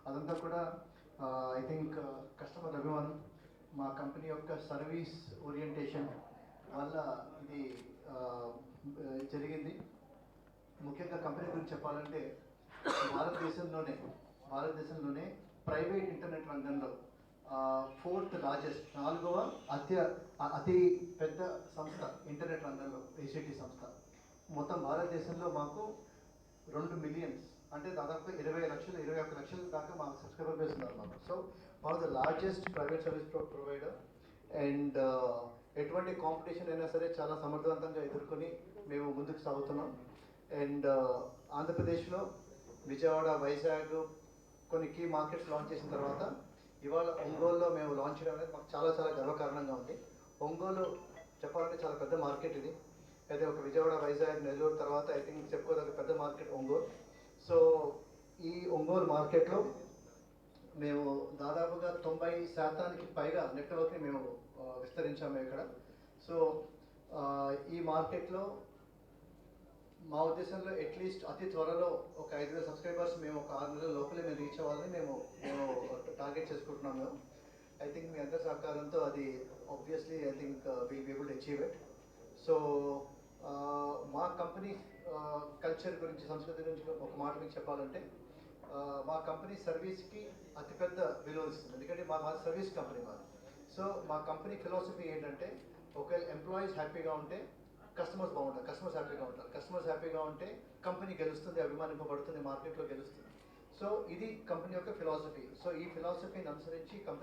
అదంతా కూడా I think customer అభిమానం, మా కంపెనీ యొక్క సర్వీస్ ఓరియంటేషన్ వల్ల ఇది జరిగింది. ముఖ్యంగా కంపెనీ గురించి చెప్పాలంటే భారతదేశంలోనే ప్రైవేట్ ఇంటర్నెట్ రంగంలో 4th లార్జెస్ట్, 4వ అతి పెద్ద సంస్థ ఇంటర్నెట్ రంగంలో ఏసీటీ సంస్థ. మొత్తం భారతదేశంలో మాకు 2 మిలియన్స్ అంటే దాదాపు 21 లక్షల దాకా మా సబ్స్క్రైబర్ బేస్ ఉన్నారు మాకు. So one of the largest private service provider. And ఎటువంటి కాంపిటీషన్ అయినా సరే చాలా సమర్థవంతంగా ఎదుర్కొని మేము ముందుకు సాగుతున్నాం. అండ్ ఆంధ్రప్రదేశ్లో విజయవాడ, వైజాగ్ కొన్ని కీ మార్కెట్స్ లాంచ్ చేసిన తర్వాత ఇవాళ ఒంగోలులో మేము లాంచ్ చేయడం అనేది మాకు చాలా చాలా గర్వకారణంగా ఉంది. ఒంగోలు చెప్పాలంటే చాలా పెద్ద మార్కెట్ ఇది. అయితే ఒక విజయవాడ, వైజాగ్, నెల్లూరు తర్వాత ఐ థింక్ చెప్పుకోదగ్గ పెద్ద మార్కెట్ ఒంగోలు. సో ఈ ఒంగోలు మార్కెట్లో మేము దాదాపుగా 90% పైగా నెట్వర్క్ని మేము విస్తరించాము ఇక్కడ. సో ఈ మార్కెట్లో మా ఉద్దేశంలో అట్లీస్ట్ అతి త్వరలో ఒక 5,000 సబ్స్క్రైబర్స్ మేము ఒక 6 నెలల లోపలే మేము రీచ్ అవ్వాలని మేము టార్గెట్ చేసుకుంటున్నాం. మేము ఐ థింక్ మీ అందరి సహకారంతో అది obviously I think will be able to achieve it. So మా కంపెనీ కల్చర్ గురించి, సంస్కృతి గురించి ఒక మాట మీకు చెప్పాలంటే, మా కంపెనీ సర్వీస్కి అతిపెద్ద విలువ ఇస్తుంది. ఎందుకంటే మా సర్వీస్ కంపెనీ మాది. సో మా కంపెనీ ఫిలాసఫీ ఏంటంటే, ఒకవేళ ఎంప్లాయీస్ హ్యాపీగా ఉంటే కస్టమర్స్ బాగుంటారు, కస్టమర్స్ హ్యాపీగా ఉంటారు, కస్టమర్స్ హ్యాపీగా ఉంటే కంపెనీ గెలుస్తుంది, అభిమానింపబడుతుంది, మార్కెట్లో గెలుస్తుంది. సో ఇది కంపెనీ యొక్క ఫిలాసఫీ. సో ఈ ఫిలాసఫీని అనుసరించి కంపెనీ